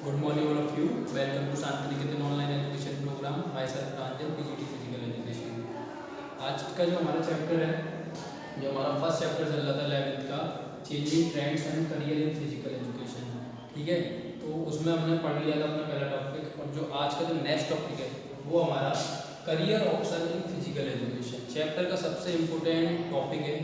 Good morning, all of you. Welcome to Shantiniketan online education programme myself Pranjal PGT physical education. आज का जो हमारा chapter है, जो हमारा फर्स्ट चैप्टर चल रहा था 11th का, changing trends and career in physical education. ठीक है, तो उसमें हमने पढ़ लिया था अपना पहला टॉपिक, और जो आज का जो नेक्स्ट टॉपिक है वो हमारा career option in physical education. Chapter का सबसे इम्पोर्टेंट टॉपिक है,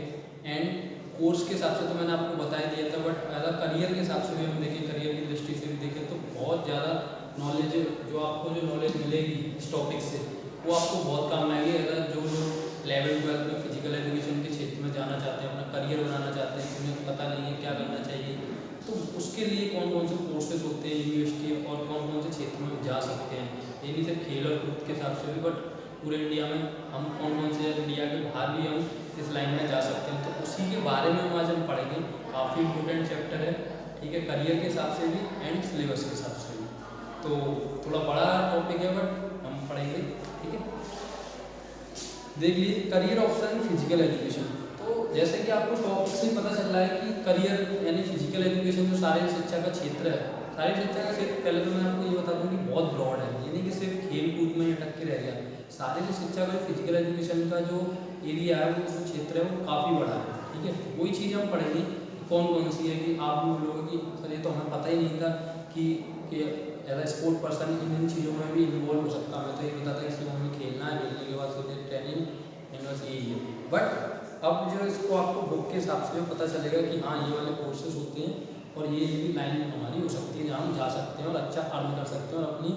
एंड कोर्स के हिसाब से तो मैंने आपको बता ही दिया था, बट एज अ करियर के हिसाब से भी हम देखें, करियर की दृष्टि से भी देखें तो बहुत ज़्यादा नॉलेज, जो आपको जो नॉलेज मिलेगी इस टॉपिक से वो आपको बहुत काम आएगी। अगर जो लोग 11th-12th में फिजिकल एजुकेशन के क्षेत्र में जाना चाहते हैं, अपना करियर बनाना चाहते हैं, उन्हें पता नहीं है क्या करना चाहिए, तो उसके लिए कौन कौन से कोर्सेज होते हैं यूनिवर्सिटी, और कौन कौन से क्षेत्र में जा सकते हैं। ये नहीं सिर्फ खेल और कूद के हिसाब से भी, बट पूरे इंडिया में हम कौन कौन से इंडिया के बाहर भी हम इस लाइन में जा सकते हैं, तो उसी के बारे में हम आज हम पढ़ेंगे। काफ़ी इंपॉर्टेंट चैप्टर है, ठीक है, करियर के हिसाब से भी एंड सिलेबस के हिसाब से भी। तो थोड़ा बड़ा टॉपिक है, बट हम पढ़ेंगे, ठीक है। देख लीजिए, करियर ऑप्शन फिजिकल एजुकेशन। तो जैसे कि आपको टॉपिक से पता चल रहा है कि करियर यानी फिजिकल एजुकेशन जो शारीरिक शिक्षा का क्षेत्र है, शारीरिक शिक्षा का क्षेत्र पहले तो मैं आपको ये बता दूं कि बहुत ब्रॉड है, ये नहीं कि सिर्फ खेल कूद में अटक के रह गया। शारीरिक शिक्षा का फिजिकल एजुकेशन का जो एरिया है, वो जो क्षेत्र है, वो काफ़ी बड़ा है, ठीक है। वही चीज़ हम पढ़ेंगे कौन कौन सी है, कि आप लोगों की सर ये तो हमें पता ही नहीं था कि एज अ स्पोर्ट पर्सन इन चीज़ों में भी इन्वॉल्व हो सकता है। हमें तो ये पता था कि सिर्फ हमें खेलना है, खेलने के बाद सीधे ट्रेनिंग, एंड बस यही है। बट अब जो इसको आपको बुक के हिसाब से पता चलेगा कि हाँ, ये वाले कोर्सेज होते हैं, और ये भी लाइन हमारी हो सकती है जहाँ हम जा सकते हैं और अच्छा अर्न कर सकते हैं और अपनी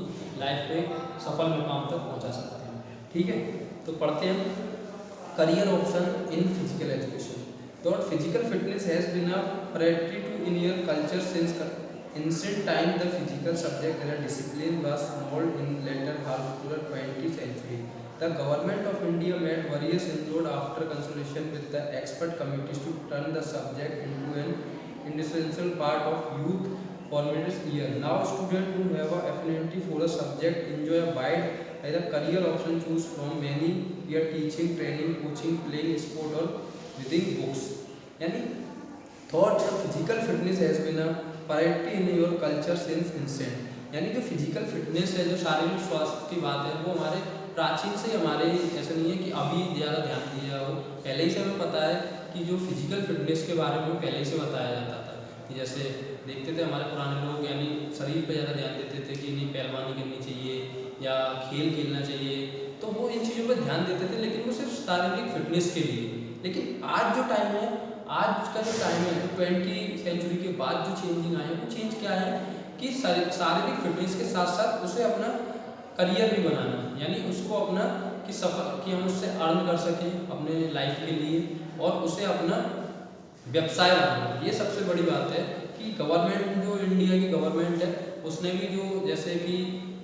लाइफ पे सफल मुकाम तक पहुँचा सकते हैं, ठीक है। तो पढ़ते हैं career option in physical education. Thought physical fitness has been a priority to in your culture since ancient time. The physical subject as a discipline was involved in later half of the 20th century. The government of India made various inroads after consultation with the expert committees to turn the subject into an indispensable part of youth formative year. Now, students who have a affinity for a subject enjoy a wide as a career option choose from many. Here, teaching, training, coaching, playing sport, or reading books. यानी thought physical fitness has been a priority in your culture since ancient. यानी जो physical fitness है, जो शारीरिक स्वास्थ्य की बात है, वो हमारे प्राचीन से हमारे, ऐसा नहीं है कि अभी ज़्यादा ध्यान दिया हो, पहले ही से हमें पता है कि जो फिजिकल फिटनेस के बारे में पहले ही से बताया जाता था। कि जैसे देखते थे हमारे पुराने लोग, यानी शरीर पर ज़्यादा ध्यान देते थे कि नहीं पहलवानी करनी चाहिए या खेल खेलना चाहिए, तो वो इन चीज़ों पर ध्यान देते थे, लेकिन वो सिर्फ शारीरिक फिटनेस के लिए। लेकिन आज जो टाइम है, आज का जो टाइम है, जो 20वीं सेंचुरी के बाद जो चेंजिंग आए हैं, वो चेंज क्या है कि शारीरिक फिटनेस के साथ साथ उसे अपना करियर भी बनाना है। यानी उसको अपना कि सफल, कि हम उससे अर्न कर सकें अपने लाइफ के लिए, और उसे अपना व्यवसाय बनाना। ये सबसे बड़ी बात है कि गवर्नमेंट, जो इंडिया की गवर्नमेंट है, उसने भी जो, जैसे कि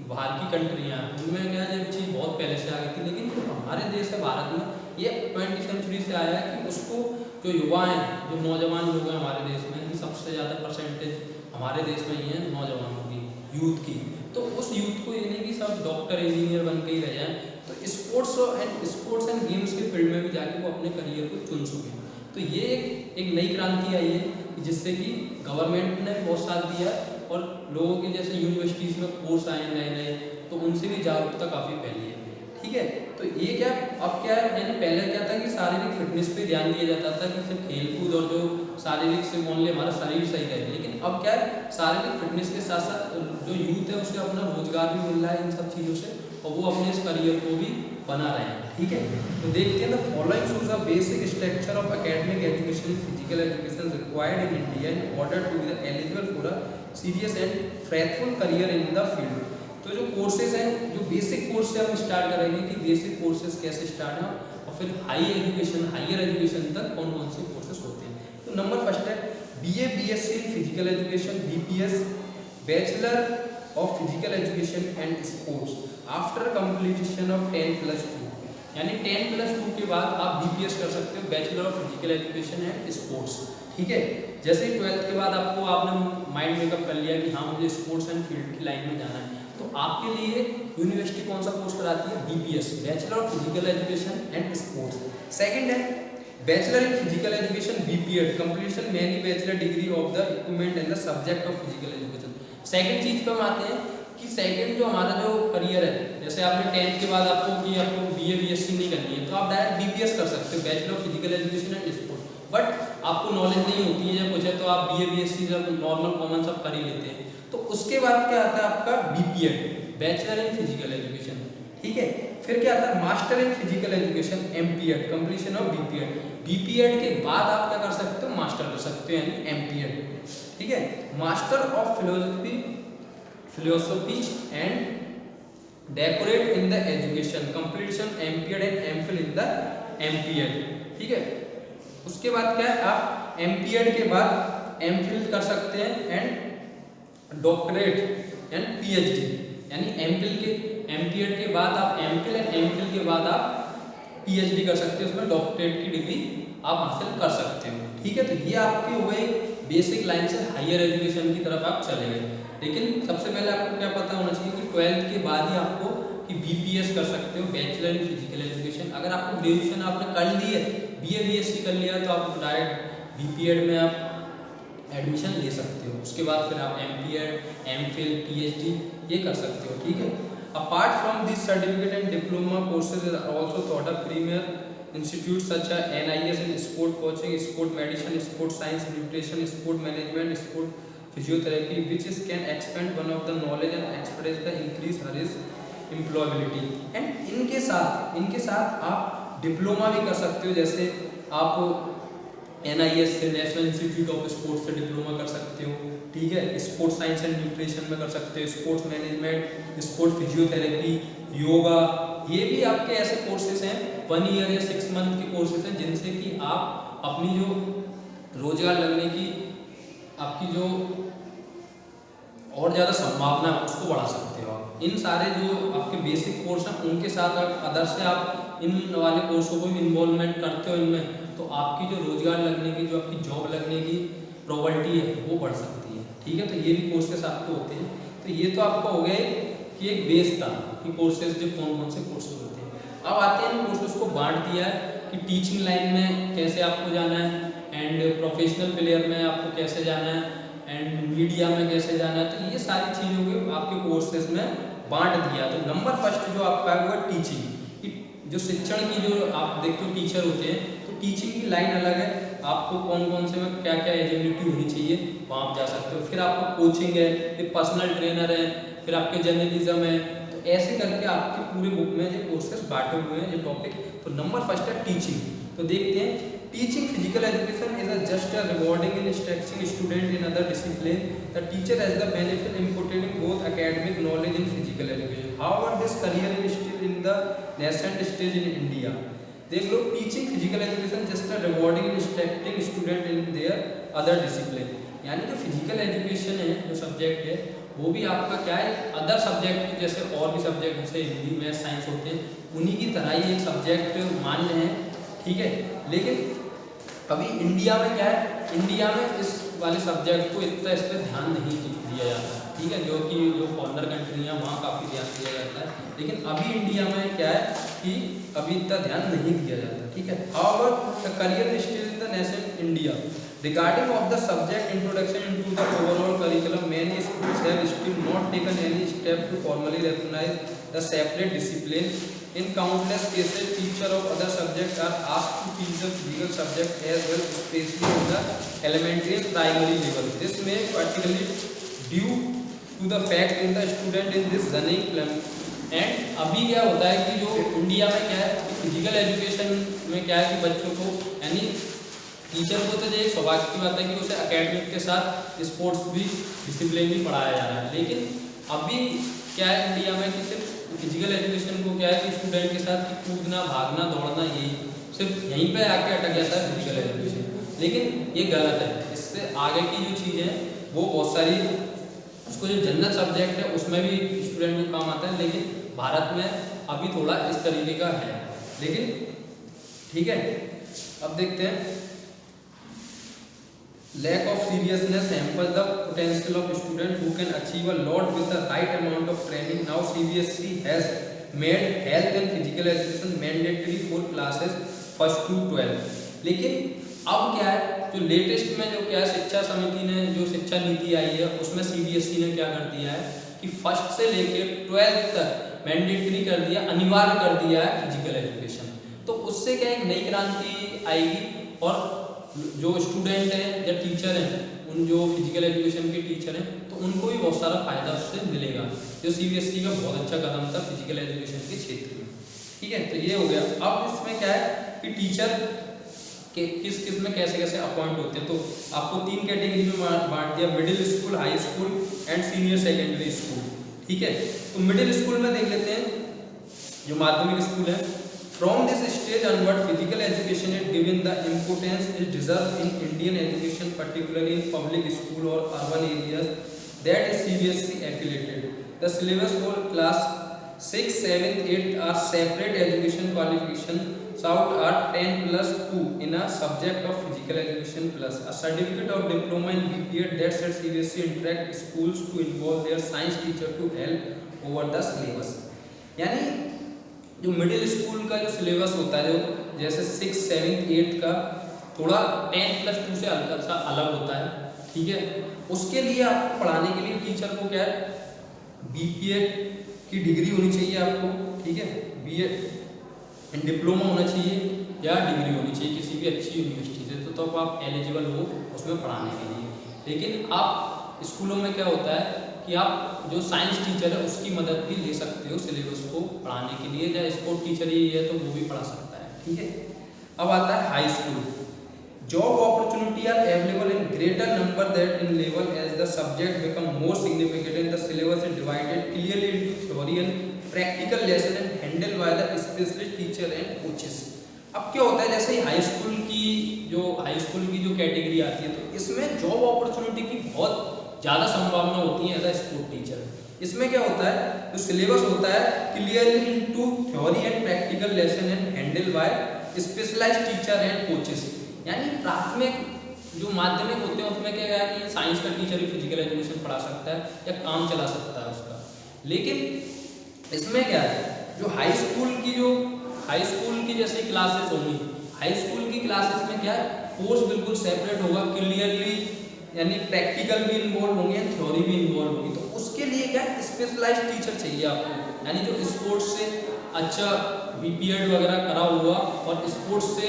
बाहर की कंट्रियाँ, उनमें क्या है, ये चीज़ बहुत पहले से आ गई थी, लेकिन जो हमारे देश है भारत में, ये 20वीं सेंचुरी से आया है कि उसको जो युवा हैं, जो नौजवान लोग हैं हमारे देश में, कि सबसे ज़्यादा परसेंटेज हमारे देश में ही है नौजवानों की, यूथ की। तो उस यूथ को ये नहीं कि सब डॉक्टर इंजीनियर बन के ही रह जाएँ, तो स्पोर्ट्स एंड गेम्स के फील्ड में भी जाके वो अपने करियर को चुन सकें। तो ये एक नई क्रांति आई है, जिससे कि गवर्नमेंट ने बहुत साथ दिया, और लोगों के जैसे यूनिवर्सिटीज़ में कोर्स आए नए नए, तो उनसे भी जागरूकता काफ़ी फैली है, ठीक है। तो ये क्या, अब क्या है, यानी पहले क्या था कि शारीरिक फिटनेस पे ध्यान दिया जाता था कि सिर्फ खेल कूद और जो शारीरिक से ओनली हमारा शरीर सही रहे, लेकिन अब क्या है, शारीरिक फिटनेस के साथ साथ जो यूथ है उसे अपना रोजगार भी मिल रहा है इन सब चीज़ों से, और वो अपने इस करियर को भी बना रहे हैं, ठीक है। तो देखते हैं, the following shows a basic structure of academic education, physical education required in India in order to be eligible for a serious and faithful career in the field. तो जो कोर्सेज हैं, जो बेसिक कोर्स से हम start करेंगे कि basic courses कैसे start हैं, और फिर हायर एजुकेशन तक कौन कौन से कोर्सेज होते हैं। तो नंबर फर्स्ट है BA BSc in physical education, BPS, bachelor of physical education and sports after completion of 10+2। यानी 10+2 के बाद आप BPS कर सकते हो, bachelor of physical education and sports, ठीक है। जैसे ही 12th के बाद आपने माइंड मेकअप कर लिया कि हाँ, मुझे स्पोर्ट्स एंड फील्ड की लाइन में जाना है, तो आपके लिए यूनिवर्सिटी कौन सा कोर्स कराती है, BPS, bachelor of physical education and sports. Second है bachelor in physical education BPEd completion many bachelor degree of the equipment in the subject of physical education. Second चीज पे हम आते हैं कि सेकंड जो हमारा जो करियर है, जैसे आपने 10th के बाद आपको बीए बीएससी नहीं करनी है तो आप डायरेक्ट बीपीएस कर सकते हो, bachelor of physical education and sport. But आपको नॉलेज नहीं होती है या कुछ है तो आप बीए बीएससी जब नॉर्मल कॉमन सब कर ही लेते हैं, तो उसके बाद क्या आता है आपका BPEd bachelor in physical education, ठीक है। फिर क्या आता है master in physical education MPEd completion of BPEd. BPEd के बाद आप क्या कर सकते हो, मास्टर कर सकते हो यानी एमपीएड, ठीक है। Master of philosophy and decorate in the education completion MPEd and MPhil in the MPEd, ठीक है। उसके बाद क्या है आप एमपीएड के बाद एमफिल कर सकते हैं एंड डॉक्टरेट एंड पीएचडी, यानी एमपीएड के बाद आप एमफिल एंड एमफिल के बाद आप पीएचडी कर सकते हो, उसमें डॉक्टरेट की डिग्री आप हासिल कर सकते हो, ठीक है। तो ये आपके हो गए बेसिक लाइन से हायर एजुकेशन की तरफ आप चले गए। लेकिन सबसे पहले आपको क्या पता होना चाहिए कि 12th के बाद ही आपको कि बीपीएस कर सकते हो बैचलर इन फिजिकल एजुकेशन। अगर आपको ग्रेजुएशन आपने कर ली है, बीए बीएससी कर लिया तो आप डायरेक्ट बीपीएड में आप एडमिशन ले सकते हो। उसके बाद फिर आप एमपीएड एमफिल पीएचडी ये कर सकते हो, ठीक है। Apart from this certificate and diploma courses are also taught at premier institutes such as NIS in sport coaching, sport medicine, sport science, nutrition, sport management, sport physiotherapy, which is can expand one of the knowledge and express the increase his employability। And इनके साथ आप diploma भी कर सकते हो, जैसे आप NIS से नेशनल इंस्टीट्यूट ऑफ स्पोर्ट्स से डिप्लोमा कर सकते हो, ठीक है। स्पोर्ट साइंस एंड न्यूट्रिशन में कर सकते हो, sports management, sport physiotherapy, yoga, ये भी आपके ऐसे कोर्सेज हैं 1 ईयर या 6 मंथ के कोर्सेज हैं जिनसे कि आप अपनी जो रोजगार लगने की आपकी जो और ज़्यादा संभावना है उसको बढ़ा सकते हो आप। इन सारे जो आपके बेसिक कोर्स हैं उनके साथ अदर से आप इन वाले कोर्सों को इन्वॉल्वमेंट करते हो इनमें, तो आपकी जो रोजगार लगने की जो आपकी जॉब लगने की प्रोबेबिलिटी है वो बढ़ सकती है, ठीक है। तो ये भी कोर्सेस आपके होते हैं। तो ये तो आपका हो गए कि एक बेस था कि कोर्सेज जो कौन कौन से कोर्सेज होते हैं। अब आते हैं कोर्सेज को बांट दिया है कि टीचिंग लाइन में कैसे आपको जाना है एंड प्रोफेशनल प्लेयर में आपको कैसे जाना है एंड मीडिया में कैसे जाना है। तो ये सारी चीज़ों को आपके कोर्सेज में बांट दिया। तो नंबर फर्स्ट जो आपका है वो है टीचिंग। जो शिक्षण की जो आप देखते हो टीचर होते हैं तो टीचिंग की लाइन अलग है, आपको कौन कौन से में क्या क्या एलिजिबिलिटी होनी चाहिए वहाँ आप जा सकते हो। फिर आपको कोचिंग है, फिर पर्सनल ट्रेनर है, फिर आपके जर्नलिज्म है। तो ऐसे करके आपके पूरे बुक में जो कोर्सेज बांटे हुए हैं जो टॉपिक। तो नंबर फर्स्ट है टीचिंग। तो देखते हैं teaching physical education is just a rewarding in instructing student in other discipline. The teacher has the benefit imported in both academic knowledge in physical education. However this career is still in the nascent stage in India। देख लो teaching physical education just a rewarding in instructing student in their other discipline. यानी जो physical education है जो subject है वो भी आपका क्या है अदर सब्जेक्ट की जैसे और भी सब्जेक्ट जैसे हिंदी मैथ साइंस होते हैं उन्हीं की तरह ही एक सब्जेक्ट मान्य है, ठीक है। लेकिन अभी इंडिया में क्या है, इंडिया में इस वाले सब्जेक्ट को इतना इस पर ध्यान नहीं दिया जाता, ठीक है। जो कि जो फॉरेनर कंट्री हैं वहाँ काफ़ी ध्यान दिया जाता है, लेकिन अभी इंडिया में क्या है कि अभी इतना ध्यान नहीं दिया जाता, ठीक है। However the career still in the nation India regarding of the subject introduction into the overall curriculum, many schools have still not taken any step to formally recognize the separate discipline. In countless cases, teachers of other subjects are asked to teach the physical subject as well, especially in the elementary and primary level. This may particularly due to the fact in the student in this running plan. And अभी क्या होता है कि जो India में क्या है physical education में क्या है कि बच्चों को यानी टीचर को तो ये सौभाग्य की बात है कि उसे एकेडमिक के साथ स्पोर्ट्स भी डिसिप्लिन भी पढ़ाया जा रहा है। लेकिन अभी क्या है इंडिया में कि सिर्फ फिजिकल एजुकेशन को क्या है कि स्टूडेंट के साथ कि कूदना भागना दौड़ना यही सिर्फ यहीं पे आके अटक जाता है फिजिकल एजुकेशन, लेकिन ये गलत है। इससे आगे की जो चीज़ें हैं वो बहुत सारी उसको जो जनरल सब्जेक्ट है उसमें भी स्टूडेंट को काम आता है, लेकिन भारत में अभी थोड़ा इस तरीके का है, लेकिन ठीक है। अब देखते हैं lack of seriousness hampers the potential of student who can achieve a lot with the right amount of training. Now CBSE has made health and physical education mandatory for classes 1st to 12। लेकिन अब क्या है, जो latest में जो क्या है, शिक्षा समिति ने जो शिक्षा नीति आई है उसमें सीबीएसई ने क्या कर दिया है कि फर्स्ट से लेके 12th तक मैंडेटरी कर दिया, अनिवार्य कर दिया है फिजिकल एजुकेशन। तो उससे क्या एक नई क्रांति आएगी और जो स्टूडेंट हैं या टीचर हैं, उन जो फिजिकल एजुकेशन के टीचर हैं, तो उनको भी बहुत सारा फायदा उससे मिलेगा। जो सीबीएसई का बहुत अच्छा कदम था फिजिकल एजुकेशन के क्षेत्र में। ठीक है, तो ये हो गया। अब इसमें क्या है कि टीचर के किस में कैसे कैसे अपॉइंट होते हैं। तो आपको 3 कैटेगरी में बांट दिया, middle school, high school and senior secondary school. ठीक है, तो मिडिल स्कूल में देख लेते हैं, जो माध्यमिक स्कूल है। From this stage onward physical education is given the importance is deserve in Indian education, particularly in public school और urban areas that is CBSE affiliated. The syllabus for class 6, 7, 8 are separate education qualification. South are 10+2 in a subject of physical education plus a certificate of diploma in BPEd that sets CBSE interact schools to involve their science teacher to help over the syllabus. यानी जो middle school का जो syllabus होता है, जो जैसे 6, 7, 8 का थोड़ा 10+2 से हल्का सा अलग होता है। ठीक है, उसके लिए आपको पढ़ाने के लिए टीचर को क्या है, BPEd की डिग्री होनी चाहिए आपको। ठीक है, BEd डिप्लोमा होना चाहिए या डिग्री होनी चाहिए किसी भी अच्छी यूनिवर्सिटी से, तो तब आप एलिजिबल हो उसमें पढ़ाने के लिए। लेकिन आप स्कूलों में क्या होता है कि आप जो साइंस टीचर है उसकी मदद भी ले सकते हो सिलेबस को पढ़ाने के लिए, या स्पोर्ट टीचर ही है तो वो भी पढ़ा सकता है। ठीक है, अब आता है high school. Job opportunity are available in greater number that in level as the subject become more significant in the syllabus is divided clearly into theory and practical lesson and handle by the specialist teacher and coaches. अब क्या होता है, जैसे high school की जो category आती है, तो इसमें जॉब अपॉर्चुनिटी की बहुत ज़्यादा संभावना होती है एज अ स्पोर्ट टीचर। इसमें क्या होता है, जो सिलेबस होता है clearly into theory and practical lesson and handle by specialised teacher and coaches. यानी प्राथमिक जो माध्यमिक होते हैं उसमें क्या है कि साइंस का टीचर भी फिजिकल एजुकेशन पढ़ा सकता है या काम चला सकता है उसका। लेकिन इसमें क्या है, जो हाई स्कूल की जैसे क्लासेस होंगी, हाई स्कूल की क्लासेस में क्या है, कोर्स बिल्कुल सेपरेट होगा क्लियरली, यानी प्रैक्टिकल भी इन्वॉल्व होंगे, थ्योरी भी इन्वॉल्व होगी। तो उसके लिए क्या है, स्पेशलाइज्ड टीचर चाहिए आपको, यानी जो स्पोर्ट्स से अच्छा BPEd वगैरह करा हुआ और स्पोर्ट्स से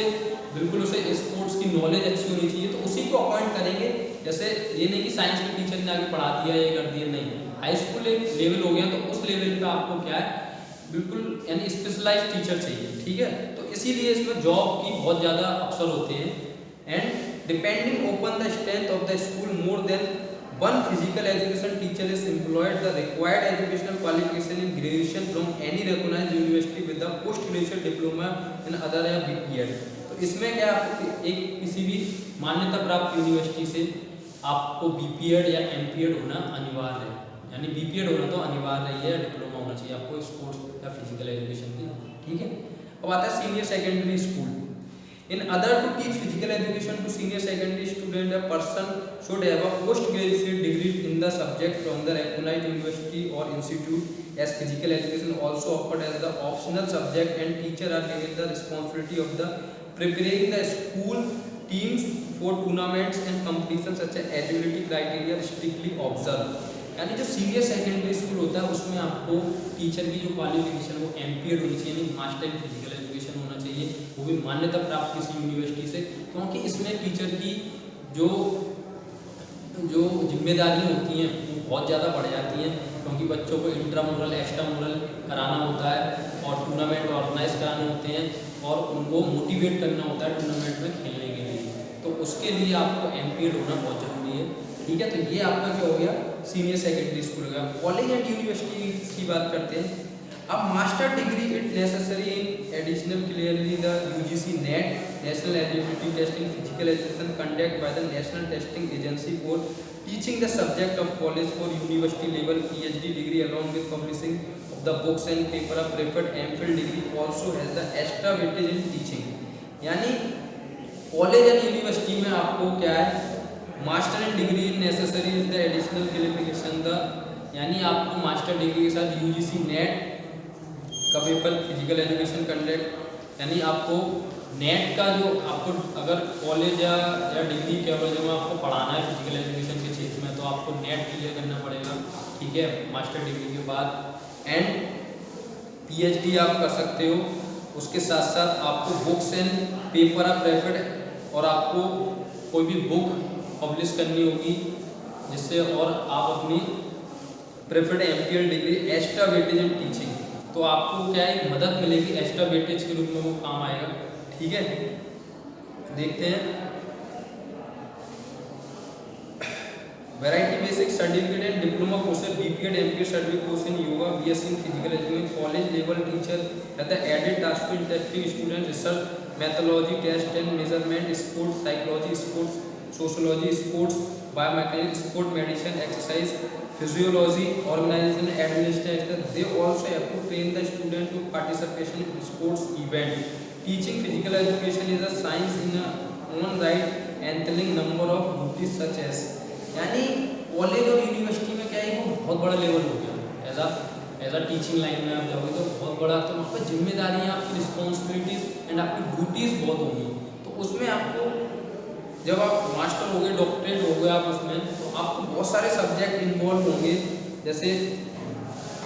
बिल्कुल उसे स्पोर्ट्स की नॉलेज अच्छी होनी चाहिए, तो उसी को अपॉइंट करेंगे। जैसे ये नहीं कि साइंस के टीचर ने आगे पढ़ा दिया, ये कर दिया, नहीं। हाई स्कूल एक लेवल हो गया, तो उस लेवल पे आपको क्या है, बिल्कुल यानी स्पेशलाइज्ड टीचर चाहिए। ठीक है, तो इसीलिए इसमें जॉब की बहुत ज़्यादा अवसर होते हैं। And depending upon the strength of the school, more than one physical education teacher is employed. The required educational qualification in graduation from any recognized university with the post graduate diploma in other या BPEd। तो इसमें क्या आपको एक किसी भी मान्यता प्राप्त यूनिवर्सिटी से आपको BPEd या MPEd होना अनिवार्य है, यानी BPEd होना तो अनिवार्य है, डिप्लोमा होना चाहिए आपको स्पोर्ट्स या फिजिकल एजुकेशन की। ठीक है, अब आता है senior secondary school. In order to teach physical education to senior secondary student, a person should have a post-graduate degree in the subject from the recognized university or institute, as physical education also offered as the optional subject, and teacher are given the responsibility of the preparing the school teams for tournaments and competitions such as eligibility criteria strictly observed। यानी जो senior secondary school होता है उसमें आपको teacher की जो qualification वो MPEd होनी चाहिए, मास्टर इन फिजिकल एजुकेशन होना चाहिए, वो भी मान्यता प्राप्त किसी यूनिवर्सिटी से, क्योंकि इसमें टीचर की जो जिम्मेदारियाँ होती हैं वो बहुत ज़्यादा बढ़ जाती हैं, क्योंकि बच्चों को इंट्रामुरल एक्स्ट्रामुरल कराना होता है और टूर्नामेंट ऑर्गेनाइज कराने होते हैं और उनको मोटिवेट करना होता है टूर्नामेंट में खेलने के लिए, तो उसके लिए आपको MPEd होना बहुत ज़रूरी है। ठीक है, तो ये आपका क्या हो गया, सीनियर सेकेंडरी स्कूल हो गया। कॉलेज एंड यूनिवर्सिटी की बात करते हैं। अब master degree it necessary in additional clearly the UGC net national eligibility testing physical education conduct by the national testing agency for teaching the subject of college for university level PhD degree along with publishing of the books and paper of preferred MPhil degree also has the extra weightage in teaching. यानी college and university में आपको क्या है, master in degree necessary is the additional qualification the, यानी आपको master degree के साथ UGC net का पेपर फिजिकल एजुकेशन कंडक्ट, यानी आपको नेट का जो आपको अगर कॉलेज या डिग्री कॉलेज में आपको पढ़ाना है फिजिकल एजुकेशन के क्षेत्र में, तो आपको नेट क्लियर करना पड़ेगा, ठीक है, मास्टर डिग्री के बाद। एंड पीएचडी आप कर सकते हो। उसके साथ साथ आपको बुक्स एंड पेपर आप प्रेफर्ड, और आपको कोई भी बुक पब्लिश करनी होगी जिससे, और आप अपनी preferred MPL degree extra weightage in teaching, तो आपको क्या है मदद मिलेगी एक्स्ट्रा वेटेज के रूप में, वो काम आएगा, ठीक है। देखते हैं variety basic certificate and diploma courses, BPEd MPEd certificate course in yoga, BSc in physical education, college level teacher at the aided task to interesting student, research methodology, test and measurement, sports psychology, sports sociology, sports biomechanics, sport medicine, exercise physiology, organisation, administration. They also have to train the student to participation in sports event. Teaching physical education is a science in own right entailing number of duties such as, यानी college और university में क्या है वो बहुत बड़ा level हो गया। एज अ टीचिंग लाइन में आप जाओगे तो बहुत बड़ा, तो वहाँ पर जिम्मेदारियाँ, आपकी रिस्पॉन्सिबिलिटीज एंड आपकी ड्यूटीज़ बहुत होंगी। तो उसमें आपको जब आप मास्टर हो गए, डॉक्टरेट हो गए आप उसमें, तो आपको बहुत सारे सब्जेक्ट इन्वॉल्व होंगे। जैसे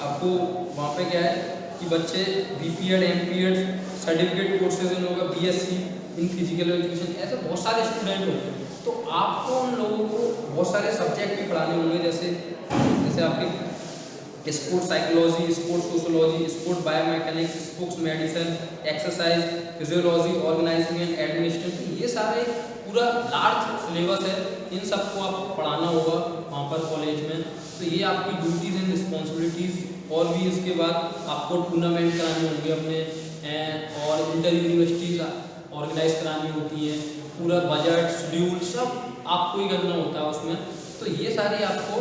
आपको वहाँ पे क्या है कि बच्चे BPEd MPEd certificate courses in होगा, बीएससी इन फिजिकल एजुकेशन, ऐसे बहुत सारे स्टूडेंट होंगे। तो आपको उन लोगों को बहुत सारे सब्जेक्ट भी पढ़ाने होंगे, जैसे आपके sports psychology, sports sociology, sports biomechanics, sports medicine, exercise physiology, organising and administration, ये सारे पूरा लार्ज सिलेबस है। इन सबको आपको पढ़ाना होगा वहाँ पर कॉलेज में। तो ये आपकी ड्यूटीज़ एंड रिस्पॉन्सिबिलिटीज़। और भी इसके बाद आपको टूर्नामेंट कराने होंगे अपने, और इंटर यूनिवर्सिटीज़ ऑर्गेनाइज करानी होती हैं, पूरा बजट शेड्यूल सब आपको ही करना होता है उसमें। तो ये सारी आपको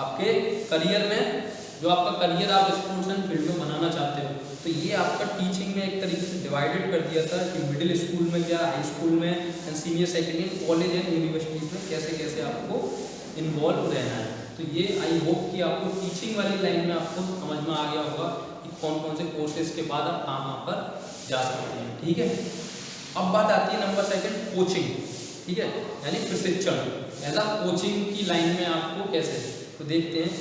आपके करियर में, जो आपका करियर आप स्पोर्ट्स एंड फील्ड में बनाना चाहते हो, तो ये आपका टीचिंग में एक तरीके से डिवाइडेड कर दिया था कि मिडिल स्कूल में क्या, हाई स्कूल में and senior secondary, college and universities में कैसे कैसे आपको इन्वॉल्व रहना है। तो ये आई होप कि आपको टीचिंग वाली लाइन में आपको समझ में आ गया होगा कि कौन कौन से कोर्सेज के बाद आप कहाँ पर जा सकते हैं, ठीक है। अब बात आती है नंबर सेकंड, कोचिंग, ठीक है, यानी प्रशिक्षण। एज अ कोचिंग की लाइन में आपको कैसे, तो देखते हैं।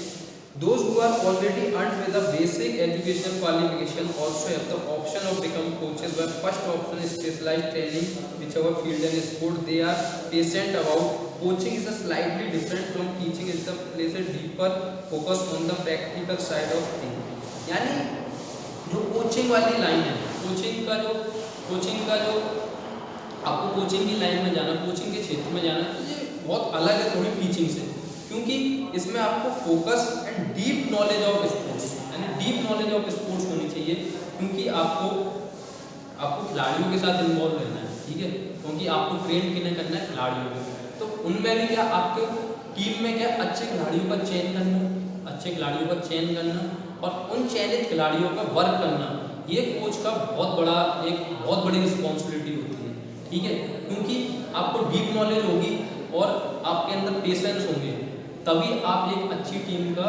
Those who are already earned with a basic education qualification also have the option of become coaches, where first option is specialized training, whichever field and sport they are patient about. Coaching is a slightly different from teaching, is the place a deeper focus on the practical side of things. यानी जो coaching वाली line है, coaching का जो आपको coaching की line में जाना, कोचिंग के क्षेत्र में जाना, तो ये बहुत अलग है थोड़ी टीचिंग से, क्योंकि इसमें आपको focus and deep knowledge of sports, यानी डीप नॉलेज ऑफ स्पोर्ट्स होनी चाहिए, क्योंकि आपको खिलाड़ियों के साथ इन्वॉल्व रहना है, ठीक है, क्योंकि आपको ट्रेन किन्हें करना है, खिलाड़ियों को। तो उनमें भी क्या, आपके टीम में क्या, अच्छे खिलाड़ियों का चयन करना और उन चयनित खिलाड़ियों का वर्क करना, ये कोच का बहुत बड़ी रिस्पॉन्सिबिलिटी होती है, ठीक है, क्योंकि आपको डीप नॉलेज होगी और आपके अंदर पेशेंस होंगे, तभी आप एक अच्छी टीम का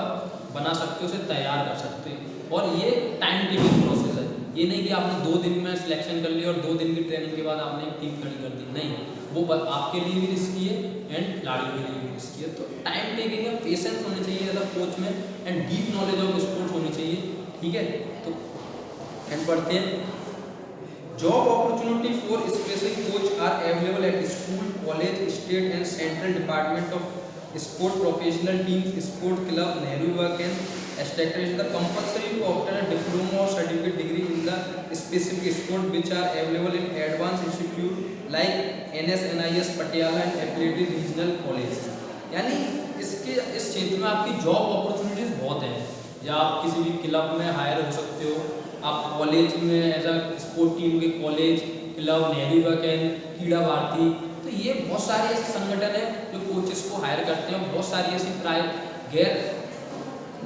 बना सकते हो, उसे तैयार कर सकते हो। और ये टाइम टेकिंग प्रोसेस है, ये नहीं कि आपने 2 दिन में सिलेक्शन कर लिया और 2 दिन की ट्रेनिंग के बाद आपने एक टीम खड़ी कर दी, नहीं, वो आपके लिए भी रिस्की है एंड खिलाड़ियों के लिए भी रिस्की है। तो टाइम टेकिंग है, पेशेंस होने चाहिए एज अ कोच में, and deep knowledge of sports होनी चाहिए, ठीक है। तो एंड पढ़ते हैं, job opportunity for special coach are available at school, college, state and central department of sport, professional teams, sport club, Nehru work and established the compulsory to obtain a diploma or certificate degree in the specific sport which are available in advanced institute like NSNIS Patiala and affiliated regional college। यानी इस क्षेत्र में आपकी job opportunities बहुत हैं, या आप किसी भी क्लब में हायर हो सकते हो, आप कॉलेज में एज अ स्पोर्ट टीम के college, club, Nehru work and क्रीड़ा भारती, तो ये बहुत सारे ऐसे संगठन हैं जो कोचेस को हायर करते हैं। बहुत सारी ऐसी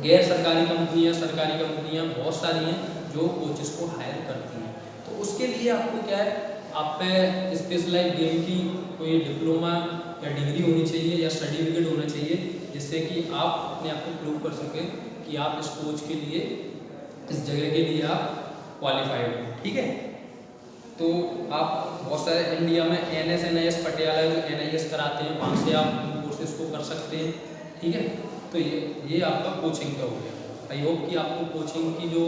गैर सरकारी कंपनियां, सरकारी कंपनियां बहुत सारी हैं जो कोचेस को हायर करती हैं। तो उसके लिए आपको क्या है, आप पे स्पेशलाइज गेम की कोई डिप्लोमा या डिग्री होनी चाहिए या सर्टिफिकेट होना चाहिए, जिससे कि आप अपने आप को प्रूव कर सकें कि आप इस कोच के लिए, इस जगह के लिए आप क्वालिफाइड हो, ठीक है। तो आप बहुत सारे इंडिया में NS पटियाला जो NIS कराते हैं, वहाँ से आप कोर्सेज को कर सकते हैं। ठीक है, तो ये आपका कोचिंग का हो गया। आई होप कि आपको कोचिंग की जो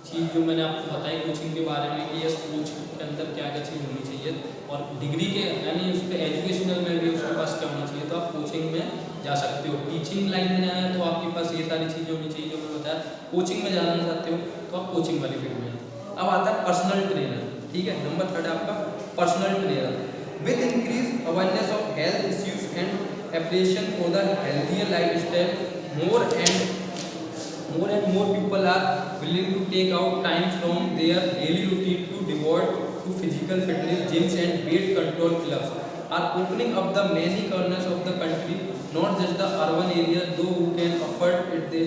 चीज़ जो मैंने आपको बताई कोचिंग के बारे में कि ये कोचिंग के अंदर क्या क्या चीज़ होनी चाहिए, और डिग्री के यानी उस पर एजुकेशनल में भी उसके पास क्या होना चाहिए, तो आप कोचिंग में जा सकते हो। टीचिंग लाइन में जाना है तो आपके पास ये सारी चीज़ें होनी चाहिए जो मैंने बताया। कोचिंग में जाना चाहते हो तो आप कोचिंग वाली फील्ड में। अब आता है पर्सनल ट्रेनर। ठीक है, नंबर 3 है आपका personal trainer. With increase awareness of health issues and appreciation for the healthier lifestyle, more and more people are willing to take out time from their daily routine to devote to physical fitness. Gyms and weight control clubs are opening up the many corners of the country, not just the urban areas. Those who can afford it, they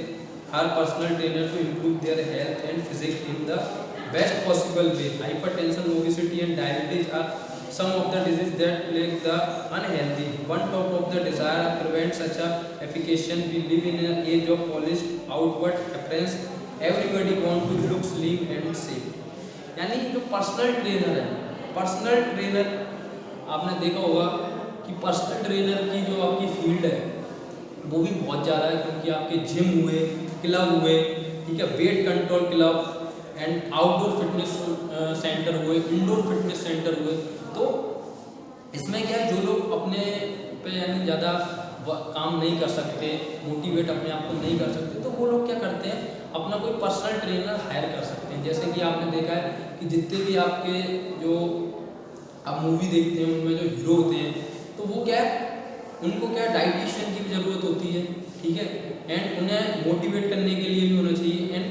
are personal trainers to improve their health and physique in the best possible way. Hypertension, obesity and diabetes are some of the diseases that plague the unhealthy. One top of the desire to prevent such a efficacious. We live in an age of polished outward appearance. Everybody want to look slim and safe. यानी जो personal trainer है, personal trainer आपने देखा होगा कि personal trainer की जो आपकी फील्ड है वो भी बहुत ज़्यादा है, क्योंकि आपके जिम हुए, क्लब हुए, ठीक है, weight control club and outdoor fitness centre हुए, इंडोर फिटनेस सेंटर हुए। तो इसमें क्या है, जो लोग अपने पे यानी ज़्यादा काम नहीं कर सकते, मोटिवेट अपने आप को नहीं कर सकते, तो वो लोग क्या करते हैं, अपना कोई पर्सनल ट्रेनर हायर कर सकते हैं। जैसे कि आपने देखा है कि जितने भी आपके जो आप मूवी देखते हैं उनमें जो हीरो होते हैं, तो वो क्या है, उनको क्या डाइटिशियन की भी ज़रूरत होती है। ठीक है, एंड उन्हें मोटिवेट करने के लिए भी होना चाहिए, एंड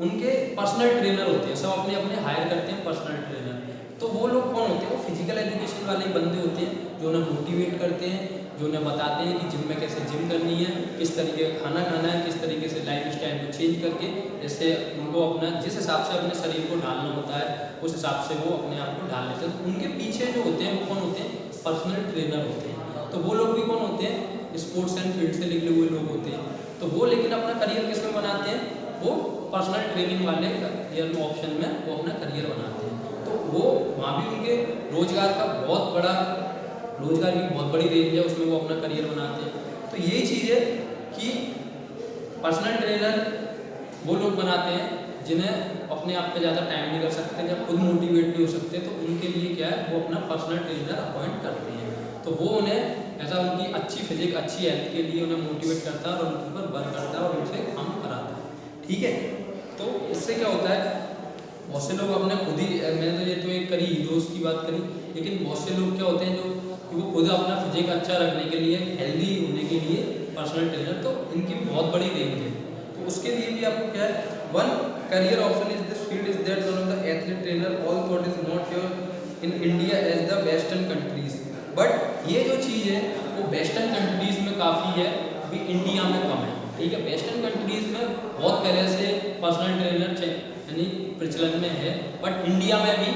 उनके पर्सनल ट्रेनर होते हैं, सब अपने अपने हायर करते हैं पर्सनल ट्रेनर। तो वो लोग कौन होते हैं, वो फिजिकल एजुकेशन वाले बंदे होते हैं जो उन्हें मोटिवेट करते हैं, जो उन्हें बताते हैं कि जिम में कैसे जिम करनी है, किस तरीके का खाना खाना है, किस तरीके से लाइफ स्टाइल को चेंज करके जैसे उनको अपना जिस हिसाब से अपने शरीर को ढालना होता है उस हिसाब से वो अपने आप को ढाल लेते हैं। तो उनके पीछे जो होते हैं वो कौन होते हैं, पर्सनल ट्रेनर होते हैं। तो वो लोग भी कौन होते हैं, स्पोर्ट्स एंड फील्ड से निकले हुए लोग होते हैं। तो वो लेकिन अपना करियर किस में बनाते हैं, वो पर्सनल ट्रेनिंग वाले करियर ऑप्शन में वो अपना करियर बनाते हैं। तो वो वहाँ भी उनके रोजगार की बहुत बड़ी रेंज है, उसमें वो अपना करियर बनाते हैं। तो यही चीज़ है कि पर्सनल ट्रेनर वो लोग बनाते हैं जिन्हें अपने आप पे ज़्यादा टाइम नहीं कर सकते, जब खुद मोटिवेट नहीं हो सकते, तो उनके लिए क्या है, वो अपना पर्सनल ट्रेनर अपॉइंट करते हैं। तो वो उन्हें ऐसा उनकी अच्छी फिजिक, अच्छी हेल्थ के लिए उन्हें मोटिवेट करता है और उनके ऊपर वर्क करता है और उनसे काम कराता है। ठीक है, तो इससे क्या होता है, बहुत से लोग अपने खुद ही, मैंने तो ये तो एक करी हीरोज़ की बात करी, लेकिन बहुत से लोग क्या होते हैं जो कि वो खुद अपना फिजिक अच्छा रखने के लिए, हेल्दी होने के लिए पर्सनल ट्रेनर, तो इनकी भी बहुत बड़ी रेंज है। तो उसके लिए भी आपको क्या है, one career option is this field is that one of the athlete trainer all thought is not your in India as the western countries. But ये जो चीज़ है वो वेस्टर्न कंट्रीज में काफ़ी है, अभी इंडिया में कम है। ठीक है, वेस्टर्न कंट्रीज में बहुत पहले से पर्सनल ट्रेनर यानी प्रचलन में है, बट इंडिया में भी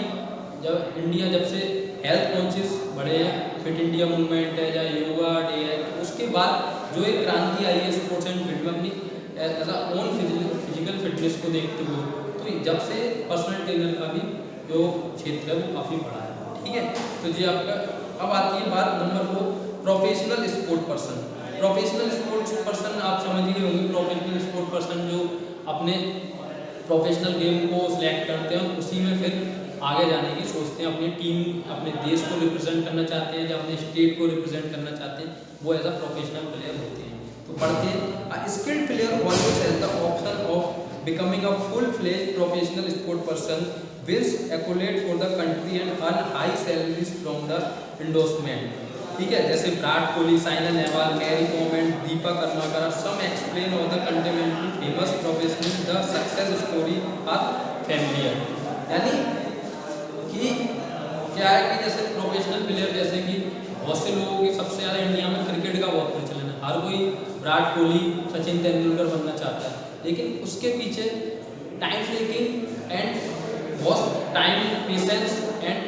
जब से हेल्थ कॉन्शियस बढ़े हैं, फिट इंडिया मूवमेंट है या योगा डे है, तो उसके बाद जो एक क्रांति आई है स्पोर्ट्स एंड फील्ड में अपनी as a own physical fitness को देखते हुए, तो जब से पर्सनल ट्रेनर का भी जो क्षेत्र है वो काफ़ी बड़ा है। ठीक है, तो जी आपका अब आती है बात number 4, professional sport person. Professional sports person आप समझ ही होंगे, प्रोफेशनल स्पोर्ट पर्सन जो अपने प्रोफेशनल गेम को सिलेक्ट करते हैं, उसी में फिर आगे जाने की सोचते हैं, अपनी टीम, अपने देश को रिप्रेजेंट करना चाहते हैं या अपने स्टेट को रिप्रेजेंट करना चाहते हैं, वो एज अ प्रोफेशनल प्लेयर होते हैं। तो पढ़ते हैं, skilled player always has the option of becoming a full-fledged professional sport person, wins accolades for the country and earn high salaries from the endorsement. ठीक है, जैसे Virat Kohli, Saina Nehwal, Mary Kom and Dipa Karmakar, some explain of the contemporary famous professional the success story are familiar. यानी कि क्या है कि जैसे professional player, जैसे कि बहुत से लोगों की सबसे ज़्यादा इंडिया में क्रिकेट का बहुत प्रचलन है, हर कोई विराट कोहली, सचिन तेंदुलकर बनना चाहता है, लेकिन उसके पीछे टाइम टेकिंग एंड बहुत टाइम, पेशेंस एंड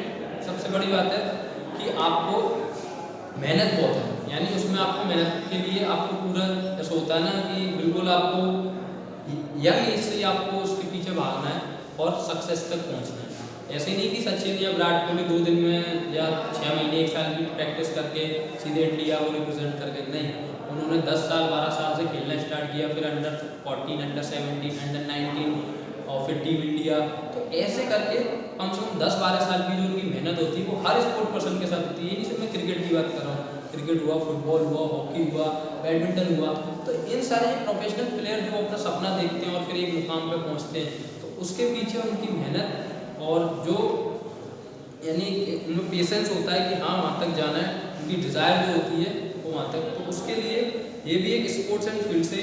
सबसे बड़ी बात है कि आपको मेहनत बहुत है। यानी उसमें आपको मेहनत के लिए आपको पूरा ऐसा होता है ना कि बिल्कुल आपको यंग एज से आपको उसके पीछे भागना है और सक्सेस तक पहुंचना है। ऐसे नहीं कि सचिन या विराट कोहली 2 दिन में या 6 महीने 1 साल की प्रैक्टिस करके सीधे इंडिया को रिप्रेजेंट करके, नहीं, उन्होंने 10 साल 12 साल से खेलना स्टार्ट किया, फिर अंडर 14, अंडर 17, अंडर 19 और फिर टीम इंडिया। तो ऐसे करके कम से कम 10-12 साल की जो उनकी मेहनत होती है वो हर स्पोर्ट पर्सन के साथ होती है। ये नहीं सिर्फ मैं क्रिकेट की बात कर रहा हूँ, क्रिकेट हुआ, फुटबॉल हुआ, हॉकी हुआ, बैडमिंटन हुआ। तो इन सारे प्रोफेशनल प्लेयर जो अपना सपना देखते हैं और फिर एक मुकाम पर पहुँचते हैं, तो उसके पीछे उनकी मेहनत और जो यानी उनमें पेशेंस होता है कि हाँ वहाँ तक जाना है, उनकी डिज़ायर जो होती है वो वहाँ तक। तो उसके लिए ये भी एक स्पोर्ट्स एंड फील्ड से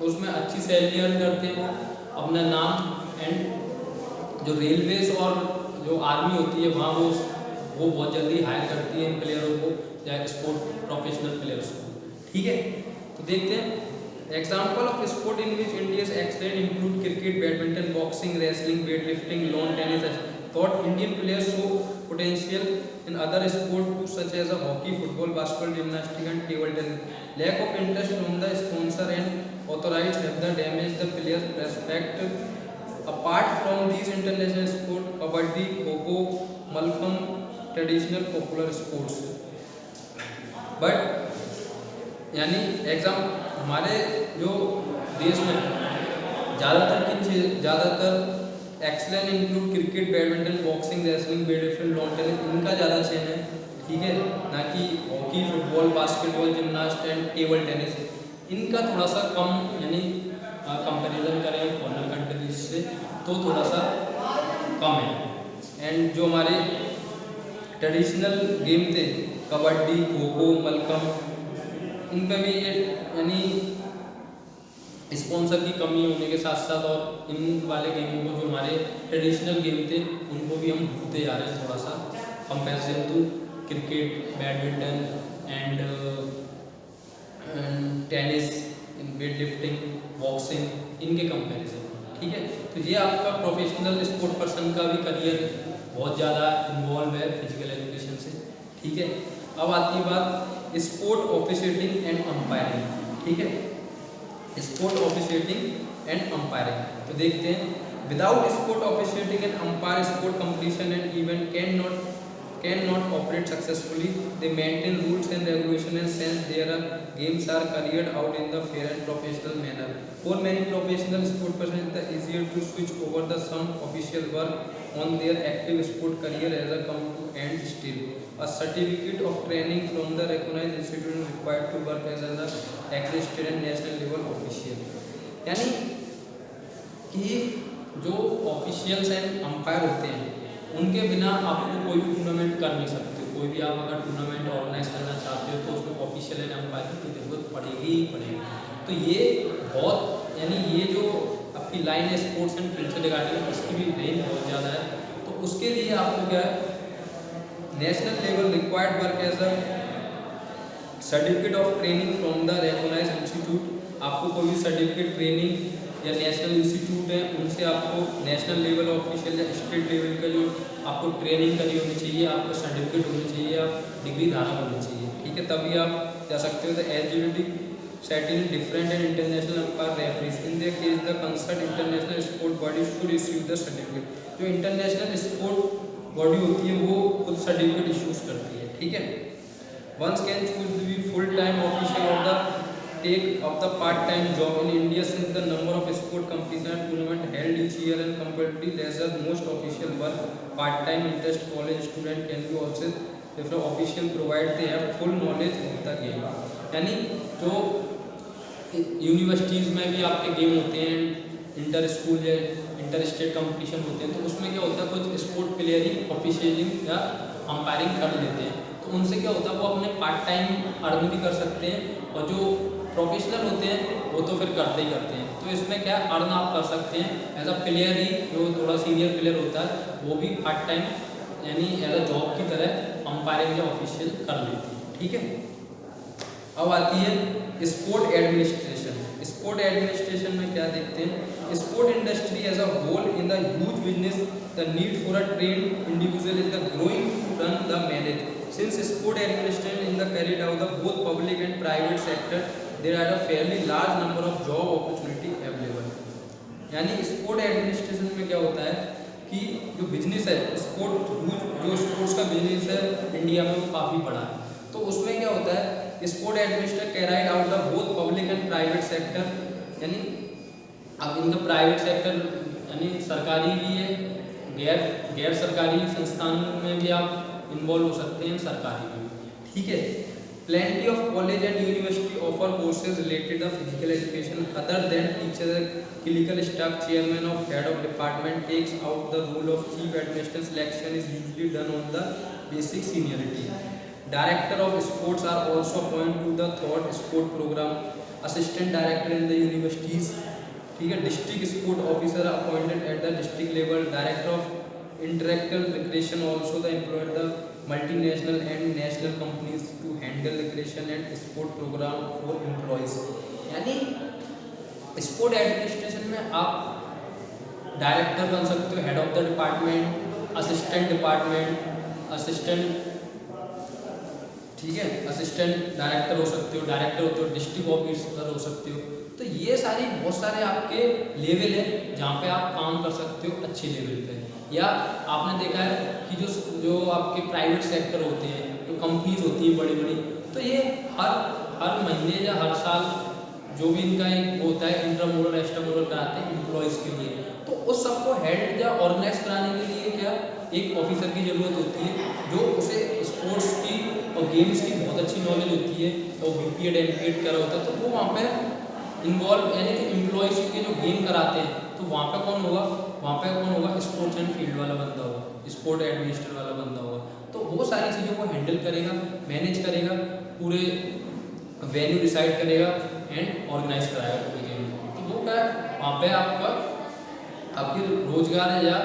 उसमें अच्छी सैलरी अर्न करते हैं, वो अपना नाम एंड जो रेलवेज और जो आर्मी होती है वहाँ वो बहुत जल्दी हायर करती है इन प्लेयरों को या स्पोर्ट प्रोफेशनल प्लेयर्स को। ठीक है, तो देखते हैं example of sport in which India excellent include cricket, badminton, boxing, wrestling, weight lifting, lawn tennis. Thought Indian players show potential in other sports too, such as hockey, football, basketball, gymnastics, and table tennis. Lack of interest from the sponsor and authorities have damaged the players' prospect. Apart from these international sports, kabaddi, kho-kho, malkhamb, traditional popular sports. But यानी exam हमारे जो देश में ज़्यादातर excellent include cricket, badminton, boxing, wrestling, weight lifting, lawn tennis, इनका ज़्यादा चयन है। ठीक है, ना कि hockey, football, basketball, gymnast and table tennis, इनका थोड़ा सा कम, यानी कंपैरिजन करें फॉरेन कंट्रीज से तो थोड़ा सा कम है। एंड जो हमारे ट्रेडिशनल गेम थे कबड्डी, खो खो, मलखम्ब, इन पर भी ये यानी स्पॉन्सर की कमी होने के साथ साथ और इन वाले गेमों को जो हमारे ट्रेडिशनल गेम थे उनको भी हम भूलते जा रहे हैं थोड़ा सा, comparison to cricket, badminton and tennis, weight lifting, boxing, इनके कंपैरिजन। ठीक है, तो ये आपका प्रोफेशनल स्पोर्ट पर्सन का भी करियर बहुत ज़्यादा इन्वॉल्व है फिजिकल एजुकेशन से। ठीक है, अब आती है बात स्पोर्ट ऑफिशिएटिंग एंड अंपायरिंग। ठीक है, स्पोर्ट ऑफिशिएटिंग एंड अंपायरिंग, तो देखते हैं without sport officiating and umpire sport competition and event can not operate successfully. They maintain rules and regulation and sense their games are carried out in the fair and professional manner. For many professional sport person it is easier to switch over the some official work on their active sport career as a come to end still a certificate of training from the recognized institution required to work as an accredited and national level official। यानी कि जो officials and umpire होते हैं उनके बिना आपको कोई भी टूर्नामेंट कर नहीं सकते। कोई भी आप अगर टूर्नामेंट ऑर्गेनाइज करना चाहते हो तो उसमें ऑफिशियल एंड अंपायर की जरूरत पड़ेगी ही पड़ेगी। तो ये बहुत यानी ये जो आपकी लाइन है स्पोर्ट्स एंड फील्ड से रिगार्डिंग, इसकी भी रेंज बहुत ज़्यादा है। तो उसके लिए आपको क्या है, national level required work as a certificate of training from the recognised institute. आपको कोई भी सर्टिफिकेट ट्रेनिंग या नेशनल इंस्टीट्यूट है उनसे आपको नेशनल लेवल ऑफिशियल या स्टेट लेवल का जो आपको ट्रेनिंग करी होनी चाहिए, आपको सर्टिफिकेट होनी चाहिए, आप डिग्री धारक होनी चाहिए। ठीक है, तभी आप जा सकते हो। The eligibility setting different and international umpire referees in the case the concern international sport body should issue the certificate. जो इंटरनेशनल स्पोर्ट बॉडी होती है वो खुद सर्टिफिकेट इश्यूज करती है। ठीक है, once can choose to be full time official of the take of the part time job in India since the number of sport competition tournament held each year and comparatively lesser most official work part time interest college student can be also different official provide they have full knowledge of the game. यानी जो universities में भी आपके game होते हैं, inter school या inter state competition होते हैं, तो उसमें क्या होता है कुछ स्पोर्ट प्लेयर ही ऑफिशियलिंग या अंपायरिंग कर लेते हैं। तो उनसे क्या होता है वो अपने पार्ट टाइम अर्न भी कर सकते हैं, और जो प्रोफेशनल होते हैं वो तो फिर करते ही करते हैं। तो इसमें क्या अर्न आप कर सकते हैं एज अ प्लेयर ही, जो थोड़ा सीनियर प्लेयर होता है वो भी पार्ट टाइम यानी एज अ जॉब की तरह अंपायरिंग या ऑफिशियल कर लेती है। ठीक है, अब आती है स्पोर्ट एडमिनिस्ट्रेशन। स्पोर्ट एडमिनिस्ट्रेशन में क्या देखते हैं, sport industry as a whole in the huge business the need for a trained individual is the growing to run the manage. Since sport administration in the carried out the both public and private sector there are a fairly large number of job opportunity available. यानी sport administration में क्या होता है कि जो business है जो sports का बिजनेस है इंडिया में वो काफ़ी बड़ा है। तो उसमें क्या होता है, sport administrator carried out the both public and private sector, यानी अब इनका प्राइवेट सेक्टर यानी सरकारी भी है, गैर सरकारी संस्थान में भी आप इन्वॉल्व हो सकते हैं, सरकारी में भी, ठीक है। Plenty of college and university offer courses related to physical education other than teachers. Clinical staff chairman of head of department takes out the role of chief administrator. Selection is usually done on the basic seniority. Director of sports are also appointed to the third sport program. Assistant director in the universities, ठीक है। District sport officer appointed at the district level. Director of interactive recreation also the employed the multinational and national companies to handle recreation and sport program for employees। यानी sport administration में आप director बन सकते हो, head of the department, assistant, ठीक है, assistant director हो सकते हो, डायरेक्टर होते हो, डिस्ट्रिक्ट ऑफिसर हो सकते हो। तो ये सारी बहुत सारे आपके लेवल है जहाँ पे आप काम कर सकते हो अच्छे लेवल पे। या आपने देखा है कि जो आपके प्राइवेट सेक्टर होते हैं, जो कंपनीज होती हैं बड़ी बड़ी, तो ये हर महीने या हर साल जो भी इनका एक होता है इंट्रामुरल एक्स्ट्रामुरल कराते हैं एम्प्लॉयज़ के लिए। तो उस सबको हेड या ऑर्गेनाइज कराने के लिए क्या एक ऑफिसर की ज़रूरत होती है जो उसे स्पोर्ट्स की और गेम्स की बहुत अच्छी नॉलेज होती है, और बीपीएड एमपीएड करा होता है, तो वो वहाँ पे इन्वॉल्व, यानी कि एम्प्लॉयज़ के जो गेम कराते हैं तो वहाँ पे कौन होगा, स्पोर्ट्स एंड फील्ड वाला बंदा होगा, स्पोर्ट एडमिनिस्ट्रेटर वाला बंदा होगा। तो वो सारी चीज़ों को हैंडल करेगा, मैनेज करेगा, पूरे वेन्यू डिसाइड करेगा एंड ऑर्गेनाइज कराएगा पूरे गेम। तो वो क्या है, वहाँ पे आपके रोजगार या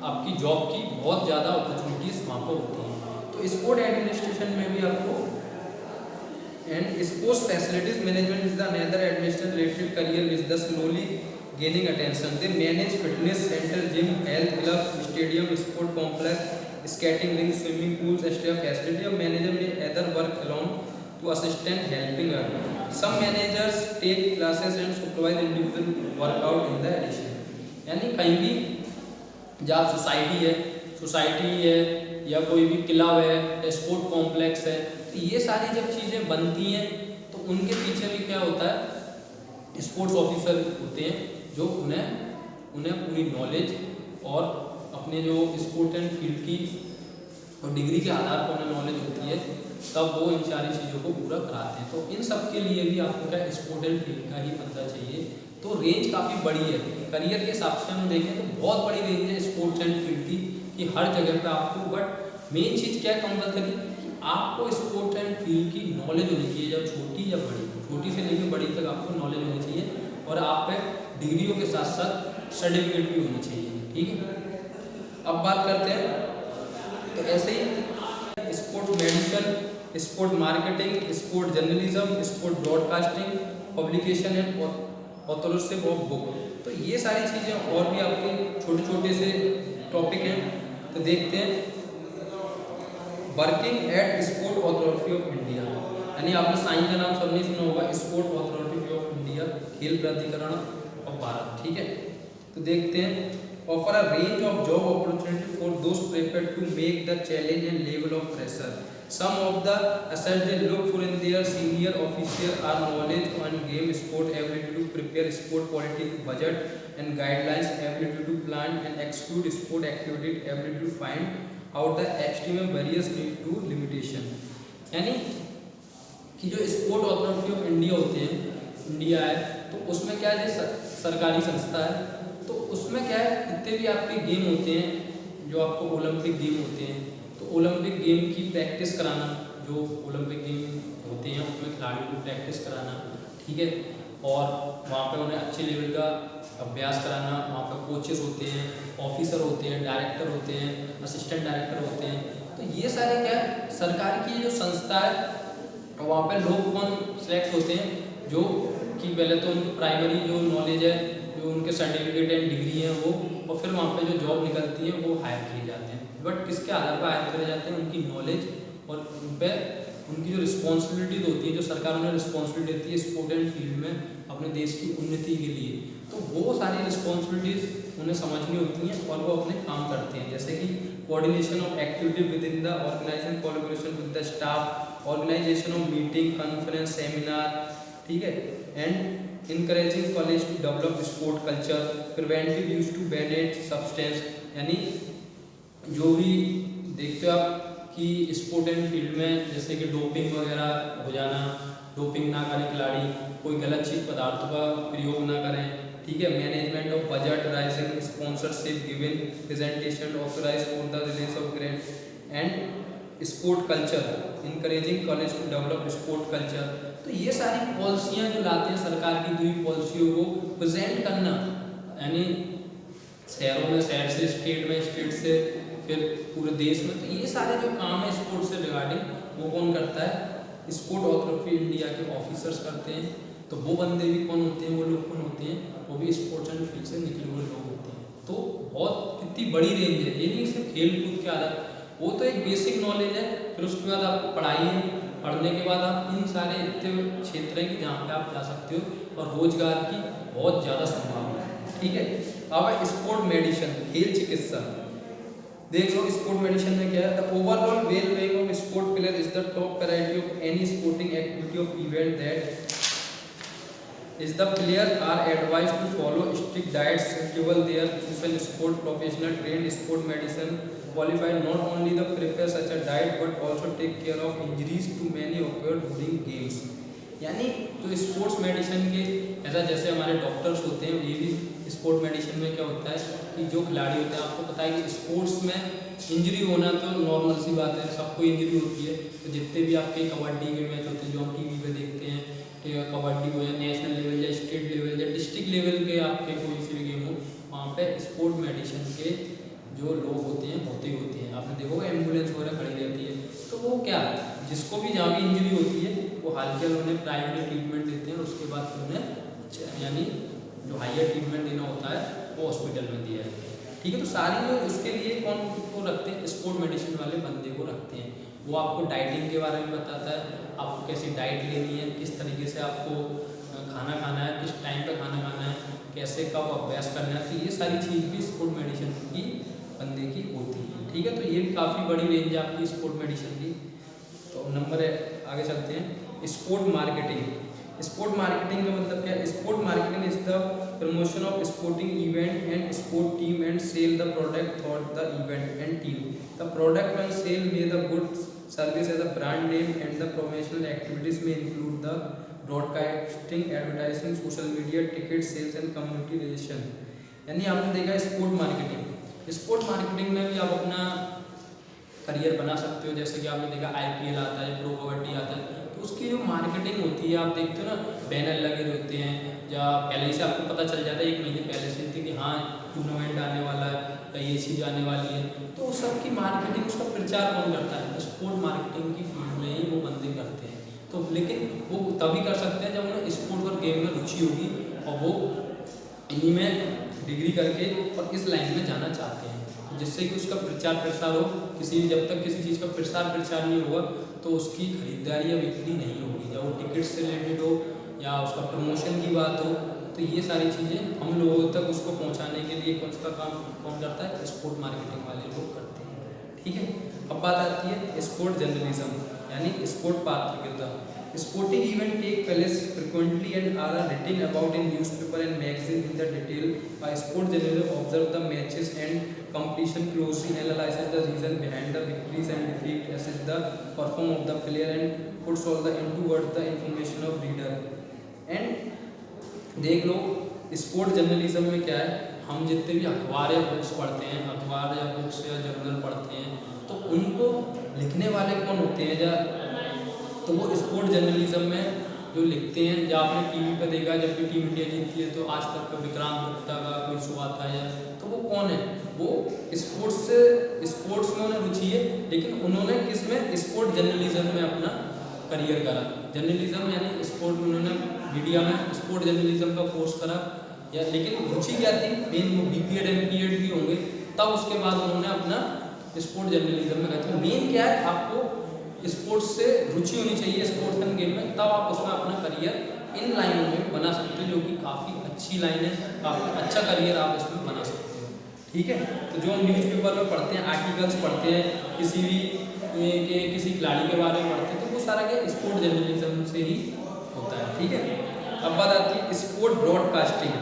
आपकी जॉब की बहुत ज़्यादा अपॉर्चुनिटीज़ वहाँ पर होती हैं। तो स्पोर्ट एडमिनिस्ट्रेशन में भी आपको and sports facilities management is the another administration related career which the slowly gaining attention. They manage fitness center, gym, health club, stadium, sport complex, skating rink, swimming pools, extra facility. A manager may either work alone to assistant helping her. Some managers take classes and supervise individual workout in the addition. यानी कहीं भी जहाँ society है या कोई भी club है या स्पोर्ट कॉम्प्लेक्स है, तो ये सारी जब चीज़ें बनती हैं तो उनके पीछे भी क्या होता है, स्पोर्ट्स ऑफिसर होते हैं जो उन्हें पूरी नॉलेज और अपने जो स्पोर्ट एंड फील्ड की और डिग्री के आधार पर उन्हें नॉलेज होती है, तब वो इन सारी चीज़ों को पूरा कराते हैं। तो इन सब के लिए भी आपको क्या स्पोर्ट एंड फील्ड का ही बंदा चाहिए। तो रेंज काफ़ी बड़ी है, करियर के हिसाब से हम देखें तो बहुत बड़ी रेंज है स्पोर्ट्स एंड फील्ड की, कि हर जगह पे आपको, बट मेन चीज़ क्या है कंपलसरी, कि आपको स्पोर्ट्स एंड फील्ड की नॉलेज होनी चाहिए, जब छोटी या बड़ी, छोटी से लेकर बड़ी तक आपको नॉलेज होनी चाहिए, और आप पे डिग्रियों के साथ साथ सर्टिफिकेट भी होने चाहिए, ठीक है। अब बात करते हैं, तो ऐसे ही sport medicine, sport marketing, sport journalism, sport broadcasting, publication and authorship of book. तो ये सारी चीज़ें और भी आपके छोटे छोटे से टॉपिक हैं। तो देखते हैं, working at sport authority of India, यानी आपने साइन का नाम सबने सुना होगा, स्पोर्ट अथॉरिटी ऑफ इंडिया, खेल प्राधिकरण ऑफ भारत, ठीक है। तो देखते हैं, offer a range of job opportunity for those prepared to make the challenge and level of pressure. Some of the assets they look for in their senior officer are knowledge on game, sport, ability to prepare sport politics, budget and guidelines, ability to plan and execute sport activity, ability to find out the extreme barriers lead to limitation। यानी कि जो sport authority of India होते हैं, India है, तो उसमें क्या है, सरकारी संस्था है, तो उसमें क्या है, जितने भी आपके गेम होते हैं, जो आपको ओलंपिक गेम होते हैं, तो ओलंपिक गेम की प्रैक्टिस कराना, जो ओलंपिक गेम होते हैं उसमें खिलाड़ियों को प्रैक्टिस कराना, ठीक है, और वहाँ पे उन्हें अच्छे लेवल का अभ्यास कराना, वहाँ पे कोचेस होते हैं, ऑफिसर होते हैं, डायरेक्टर होते हैं, असिस्टेंट डायरेक्टर होते हैं। तो ये सारे क्या है, सरकार की जो संस्था है, वहाँ पे लोग कौन सिलेक्ट होते हैं, जो कि पहले तो उनकी प्राइमरी जो नॉलेज है, जो उनके सर्टिफिकेट एंड डिग्री है वो, और फिर वहाँ पे जो जॉब निकलती है वो हायर किए जाते हैं। बट किसके आधार पर हायर करे जाते हैं, उनकी नॉलेज और उन पर उनकी जो रिस्पॉन्सिबिलिटीज होती है, जो सरकार उन्हें रिस्पॉन्सिबिलिटी देती है स्पोर्ट एंड फील्ड में अपने देश की उन्नति के लिए, तो वो सारी रिस्पॉन्सिबिलिटीज उन्हें समझनी होती हैं और वो अपने काम करते हैं, जैसे कि coordination of activity with in the organisation, collaboration with the staff, organisation of meeting, conference, seminar, ठीक है, and encouraging college to develop sport culture, preventive use to bad substance, यानी जो भी देखते हो आप कि स्पोर्ट एंड फील्ड में जैसे कि डोपिंग वगैरह हो जाना, डोपिंग ना करें खिलाड़ी, कोई गलत चीज़ पदार्थों का प्रयोग ना करें, ठीक है, management of budget, raising sponsorship given, presentation authorise for the release of grade and sport culture, encouraging college to develop sport culture. तो ये सारी पॉलिसियाँ जो लाते हैं सरकार की दी हुई पॉलिसियों को प्रेजेंट करना, यानी शहरों में शहर से, स्टेट में स्टेट से, फिर पूरे देश में, तो ये सारे जो काम है स्पोर्ट्स से रिगार्डिंग वो कौन करता है? स्पोर्ट अथॉरिटी ऑफ इंडिया के ऑफिसर्स करते हैं। तो वो बंदे भी कौन होते हैं, वो लोग कौन होते हैं? वो भी स्पोर्ट्स एंड फील्ड से निकले हुए लोग होते हैं। तो बहुत कितनी बड़ी रेंज है, ये नहीं सिर्फ खेल कूद के आधार, वो तो एक बेसिक नॉलेज है, फिर उसके बाद आपको पढ़ाई है, पढ़ने के बाद आप इन सारे इतने क्षेत्र हैं कि जहाँ पे आप जा सकते हो और रोजगार की बहुत ज़्यादा संभावना है, ठीक है। अब स्पोर्ट मेडिसिन, खेल चिकित्सा, देख लो स्पोर्ट मेडिसिन में क्या है? The overall well being of sport player is the top priority of any sporting activity of event that is the player are advised to follow strict diets suitable their chosen sport. Professional trained sport medicine qualified not only the prepare such a diet but also take care of injuries to many occur during games। यानी जो sports medicine के ऐसा जैसे हमारे doctors होते हैं, ये भी स्पोर्ट मेडिसिन में क्या होता है कि जो खिलाड़ी होते हैं, आपको पता है कि स्पोर्ट्स में इंजरी होना तो नॉर्मल सी बात है, सबको इंजरी होती है। तो जितने भी आपके कबड्डी के मैच होते हैं जो हम टीवी पे देखते हैं, कबड्डी हो या नेशनल लेवल या स्टेट लेवल या डिस्ट्रिक्ट लेवल के आपके कोई से भी गेम हो, वहाँ पे स्पोर्ट मेडिसिन के जो लोग होते हैं होते हैं। आपने देखो एम्बुलेंस वगैरह खड़ी रहती है, तो वो क्या, जिसको भी जहाँ भी इंजरी होती है वो हाल उन्हें प्राइमरी ट्रीटमेंट देते हैं, उसके बाद फिर उन्हें यानी जो हायर ट्रीटमेंट देना होता है वो हॉस्पिटल में दिया जाता है, ठीक है। तो सारी जो इसके लिए कौन को रखते हैं? स्पोर्ट मेडिसिन वाले बंदे को रखते हैं। वो आपको डाइटिंग के बारे में बताता है, आपको कैसी डाइट लेनी है, किस तरीके से आपको खाना खाना है, किस टाइम पे खाना खाना है, कैसे कब अभ्यास करना है। तो ये सारी चीज़ भी स्पोर्ट मेडिसिन की बंदे की होती है, ठीक है। तो ये भी काफ़ी बड़ी रेंज है आपकी स्पोर्ट मेडिसिन की। तो नंबर है, आगे चलते हैं। Sport marketing. स्पोर्ट मार्केटिंग का मतलब क्या है? Sport marketing is the promotion of sporting event and sport team and sell the product for the event and team. The product and sell में the goods service as a brand name and the promotional activities may include the broadcasting, advertising, social media, ticket sales and community relation। यानी आपने देखा sport marketing, sport marketing में भी आप अपना career बना सकते हो। जैसे कि आपने देखा IPL आता है, प्रो कबड्डी आता है, तो उसकी जो मार्केटिंग होती है आप देखते हो ना, बैनर लगे होते हैं, या पहले से आपको पता चल जाता है 1 महीने पहले से कि हाँ टूर्नामेंट आने वाला है या ये चीज़ आने वाली है। तो उस सब की मार्केटिंग, उसका प्रचार कौन करता है? तो स्पोर्ट मार्केटिंग की फील्ड में ही वो बंदे करते हैं। तो लेकिन वो तभी कर सकते हैं जब उन्हें स्पोर्ट और गेम में रुचि होगी और वो इन्हीं में डिग्री करके और इस लाइन में जाना चाहते हैं, जिससे कि उसका प्रचार प्रसार हो। जब तक किसी चीज़ का प्रसार नहीं होगा तो उसकी खरीदारी या बिक्री नहीं होगी, या वो टिकट से रिलेटेड हो या उसका प्रमोशन की बात हो। तो ये सारी चीज़ें हम लोगों तक उसको पहुंचाने के लिए उसका काम कौन करता है? स्पोर्ट मार्केटिंग वाले लोग करते हैं, ठीक है। अब बात आती है स्पोर्ट जर्नलिज्म, यानी स्पोर्ट पत्रकारिता। Sporting event take place frequently and are written about in newspaper and magazine in the detail. Sport journalism observe the matches and competition closely, analyzes the reason behind the victories and defeat, assess the performance of the player and puts all the into words the information of reader। And देख लो sport journalism में क्या है, हम जितने भी अखबार या बुक्स पढ़ते हैं, अखबार या बुक्स या जर्नल पढ़ते हैं, तो उनको लिखने वाले कौन होते हैं? तो वो स्पोर्ट जर्नलिज्म में जो लिखते हैं, जब आपने टीवी पर देखा जब भी टीम इंडिया जीतती है तो आज तक का विक्रांत गुप्ता का कोई शो आता है, तो वो कौन है? वो स्पोर्ट्स में उन्हें रुचि है, लेकिन उन्होंने किस में? स्पोर्ट जर्नलिज्म में अपना करियर करा। जर्नलिज्म यानी स्पोर्ट में उन्होंने मीडिया में स्पोर्ट जर्नलिज्म का कोर्स करा, या लेकिन रुचि क्या थी? मेन वो BPEd MPEd भी होंगे, तब उसके बाद उन्होंने अपना स्पोर्ट जर्नलिज्म में कहते हैं। मेन क्या है? आपको स्पोर्ट्स से रुचि होनी चाहिए, स्पोर्ट्स एंड गेम में, तब आप उसमें अपना करियर इन लाइनों में बना सकते हो, जो कि काफ़ी अच्छी लाइन है, काफ़ी अच्छा करियर आप इसमें बना सकते हो। ठीक है, तो जो हम न्यूज़पेपर में पढ़ते हैं, आर्टिकल्स पढ़ते हैं, किसी भी किसी खिलाड़ी के बारे में पढ़ते हैं, तो वो सारा क्या स्पोर्ट जर्नलिज्म से ही होता है। ठीक है, अब बात आती है sport broadcasting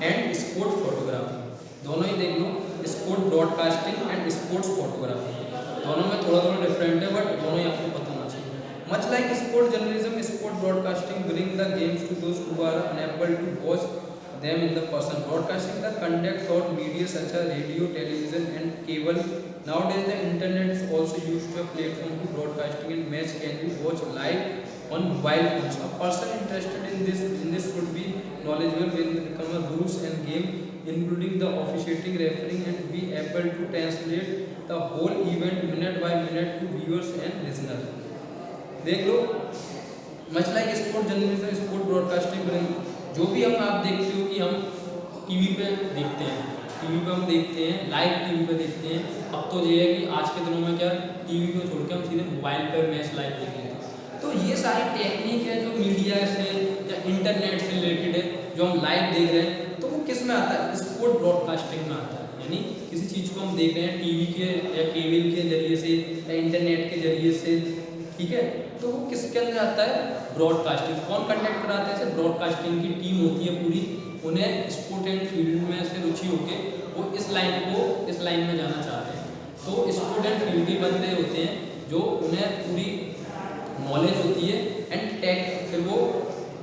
and sport photography. दोनों ही देख लो, sport broadcasting and sports photography, दोनों में थोड़ा थोड़ा डिफरेंट है, बट दोनों ही आपको पता होना चाहिए। Much like sport journalism, sport broadcasting bring the games to those who are unable to watch them in the person. Broadcasting the conduct on media such as radio, television and cable. Nowadays the internet is also used to a platform to broadcasting, and match can be watched live on mobile phones. A person interested in this could be knowledgeable when it comes to rules and game, including the officiating, refereeing, and be able to translate the whole event minute by minute to viewers and listeners. देख लो, much like sport journalism, sport broadcasting, जो भी हम आप देखते हो कि हम टीवी पे देखते हैं, टीवी पे हम देखते हैं, लाइव टीवी पे देखते हैं। अब तो ये है कि आज के दिनों में क्या टीवी को छोड़ के हम सीधे मोबाइल पर मैच लाइव देख लेते हैं। तो ये सारी टेक्निक है जो मीडिया से या इंटरनेट से रिलेटेड है, जो हम लाइव देख रहे हैं, तो वो किस में आता है? स्पोर्ट ब्रॉडकास्टिंग में आता है। यानी किसी चीज़ को हम देख रहे हैं टीवी के या केबल के जरिए से या इंटरनेट के जरिए से, ठीक है, तो वो किसके अंदर आता है? ब्रॉडकास्टिंग। कौन कंडक्ट कराते हैं? ब्रॉडकास्टिंग की टीम होती है पूरी, उन्हें स्पोर्ट एंड फील्ड में से रुचि होके वो इस लाइन में जाना चाहते हैं। तो स्पोर्ट एंड फील्ड के बंदे होते हैं जो उन्हें पूरी नॉलेज होती है एंड फिर वो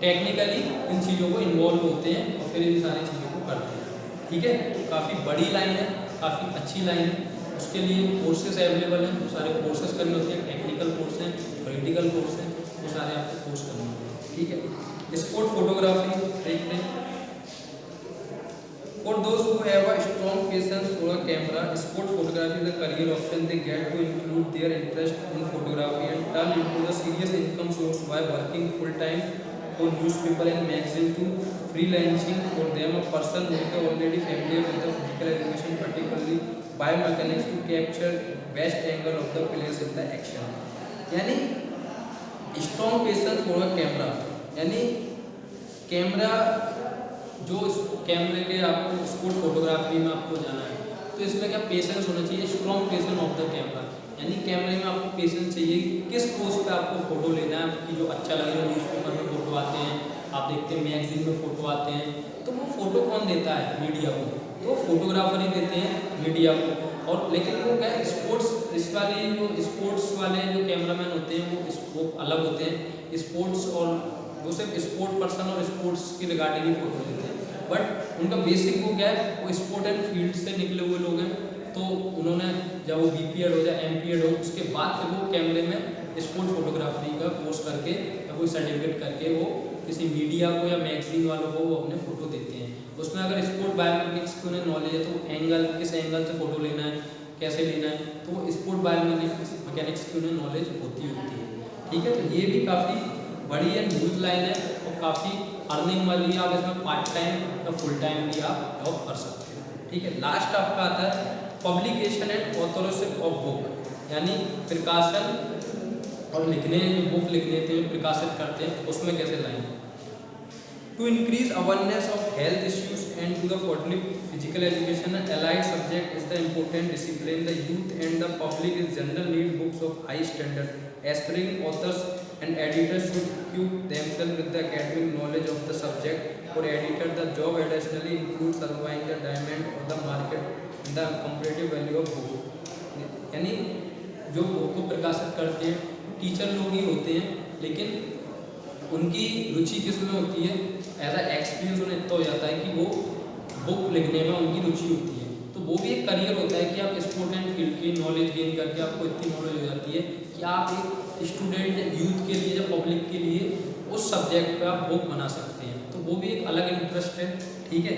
टेक्निकली इन चीज़ों को इन्वॉल्व होते हैं और फिर इन सारी चीज़ों को करते हैं। ठीक है, काफ़ी बड़ी लाइन है, काफ़ी अच्छी लाइन है। उसके लिए कोर्सेज अवेलेबल हैं, सारे कोर्सेज करने होते हैं, टेक्निकल कोर्स हैं, पॉलिटिकल कोर्स हैं, वो सारे आपको कोर्स करने होते हैं। ठीक है, स्पोर्ट फोटोग्राफी देखते हैं। For those who have a strong patience for a camera, sport photography is a career option. They get to include their interest in photography and turn into a serious income source by working full time for newspaper and magazine to freelancing for them. A person who is already familiar with the physical education, particularly biomechanics, to capture best angle of the players in the action. यानी strong patience for a camera, यानी camera जो कैमरे के आपको sport photography में आपको जाना है, तो इसमें क्या पेशेंस होना चाहिए, strong patience of the camera. यानी कैमरे में आपको पेशेंस चाहिए, किस पोज पे आपको फोटो लेना है कि जो अच्छा लगे। न्यूज़पेपर में फोटो आते हैं, आप देखते हैं मैगजीन में फोटो आते हैं, तो वो फोटो कौन देता है? मीडिया को। तो फोटोग्राफर ही देते हैं मीडिया को। और लेकिन वो क्या है, स्पोर्ट्स वाले जो कैमरामैन होते हैं वो अलग होते हैं। स्पोर्ट्स और वो सिर्फ स्पोर्ट पर्सन और स्पोर्ट्स की रिगार्डिंग ही फोटो लेते हैं, बट उनका बेसिक वो क्या है, वो स्पोर्ट एंड फील्ड से निकले हुए लोग हैं। तो उन्होंने जब वो बीपीएड हो या एमपीएड हो, उसके बाद फिर वो कैमरे में स्पोर्ट फोटोग्राफी का कोर्स करके या कोई सर्टिफिकेट करके वो किसी मीडिया को या मैगजीन वालों को वो अपने फ़ोटो देते हैं। उसमें अगर स्पोर्ट बायोमेकेनिक्स की उन्हें नॉलेज है, तो एंगल किस एंगल से फ़ोटो लेना है, कैसे लेना है, तो वो स्पोर्ट बायोमेकेनिक्स की उन्हें नॉलेज होती है। ठीक है, तो ये भी काफ़ी बड़ी है, न्यूज़ लाइन है और काफ़ी अर्निंग वाली है। आप इसमें पार्ट टाइम या फुल टाइम भी आप जॉब कर सकते हो। ठीक है, लास्ट आपका आता है publication and authorship of book, यानी प्रकाशन और लिखने, बुक लिखने थे प्रकाशित करते हैं, उसमें कैसे line. To increase awareness of health issues and to the public physical education allied subject is the important discipline. The youth and the public is general need books of high standard. Aspiring authors and editors should equip themselves with the academic knowledge of the subject. For editor, the job additionally includes surveying the demand of the market and the comparative value of book. यानी जो book को प्रकाशित करते हैं teacher लोग ही होते हैं, लेकिन उनकी रुचि किस में होती है? एज अ एक्सपीरियंस उन्हें इतना हो जाता है कि वो बुक लिखने में उनकी रुचि होती है। तो वो भी एक करियर होता है कि आप स्पोर्ट एंड फील्ड की नॉलेज गेन करके आपको इतनी नॉलेज हो जाती है कि आप एक स्टूडेंट यूथ के लिए या पब्लिक के लिए उस सब्जेक्ट पे आप बुक बना सकते हैं। तो वो भी एक अलग इंटरेस्ट है। ठीक है,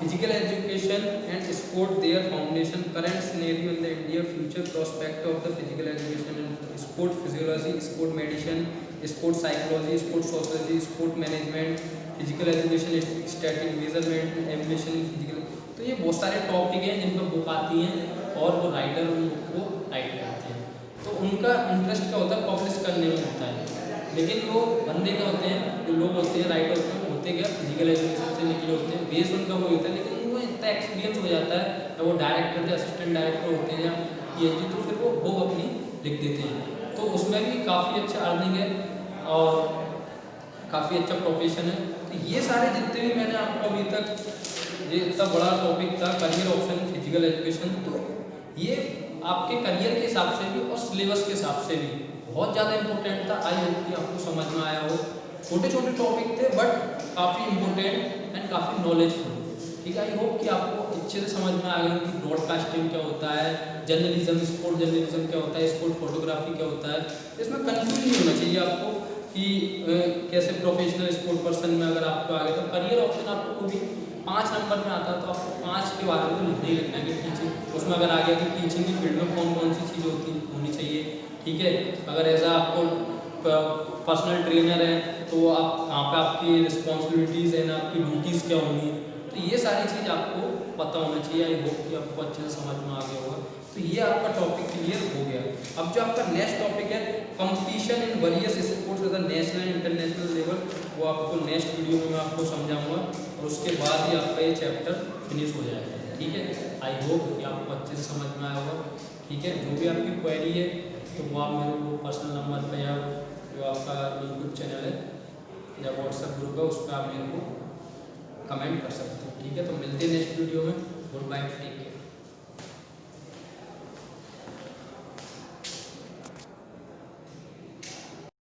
physical education and sport their foundation, current scenario in the India, future prospect of the physical education and sport physiology, sport medicine, sport psychology, sport sociology, sport management, physical education, static measurement, evolution physical. तो ये बहुत सारे topic हैं जिन पर book आती हैं और वो राइटर उन बुक को राइट करते हैं। तो उनका इंटरेस्ट क्या होता है? पब्लिश करने में होता है। लेकिन वो बंदे क्या होते हैं, जो लोग होते हैं राइटर होते हैं, वो होते क्या फिजिकल एजुकेशन से निकले होते हैं, बेस उनका वो होता है, लेकिन वो इतना एक्सपीरियंस हो जाता है या वो डायरेक्टर थे, असिस्टेंट डायरेक्टर होते हैं या पीएचडी, तो फिर वो बुक अपनी लिख देते हैं। तो उसमें भी काफ़ी अच्छा अर्निंग है और काफ़ी अच्छा प्रोफेशन है। तो ये सारे जितने भी मैंने आपको अभी तक, ये इतना बड़ा टॉपिक था करियर ऑप्शन फिजिकल एजुकेशन, तो ये आपके करियर के हिसाब से भी और सिलेबस के हिसाब से भी बहुत ज़्यादा इंपॉर्टेंट था। आई होप कि आपको समझ में आया हो। छोटे छोटे टॉपिक थे बट काफ़ी इंपॉर्टेंट एंड काफ़ी नॉलेजफुल। ठीक है, आई होप कि आपको अच्छे से समझ में आ गया कि ब्रॉडकास्टिंग क्या होता है, जर्नलिज्म, स्पोर्ट जर्नलिज्म क्या होता है, स्पोर्ट फोटोग्राफी क्या होता है। इसमें कंफ्यूज नहीं होना चाहिए आपको कि कैसे प्रोफेशनल स्पोर्ट पर्सन में अगर आपको आ गया तो करियर ऑप्शन आपको भी 5 नंबर में आता है, तो आपको 5 के बारे में लिखना ही लिखना है कि टीचिंग, उसमें अगर आ गया कि टीचिंग की फील्ड में कौन कौन सी चीज़ होनी चाहिए। ठीक है, अगर ऐसा आपको पर्सनल ट्रेनर है तो आप कहाँ पे आपकी रिस्पॉन्सिबिलिटीज़ है ना, आपकी ड्यूटीज़ क्या होंगी, तो ये सारी चीज़ आपको पता होना चाहिए। आई होप कि आपको अच्छे से समझ में आ गया होगा। तो ये आपका टॉपिक क्लियर हो गया। अब जो आपका नेक्स्ट टॉपिक है competition in various sports at the national international level, वो आपको नेक्स्ट वीडियो में मैं आपको समझाऊंगा और उसके बाद ही आपका ये चैप्टर फिनिश हो जाएगा। ठीक है, आई होप कि आपको अच्छे से समझ में आया होगा। ठीक है, जो भी आपकी क्वेरी है तो वो आप मेरे को पर्सनल नंबर पर या जो आपका यूट्यूब चैनल है या व्हाट्सएप ग्रुप है उस पर आप मेरे को कमेंट कर सकते हो। ठीक है, तो मिलते हैं नेक्स्ट वीडियो में। Good bye, take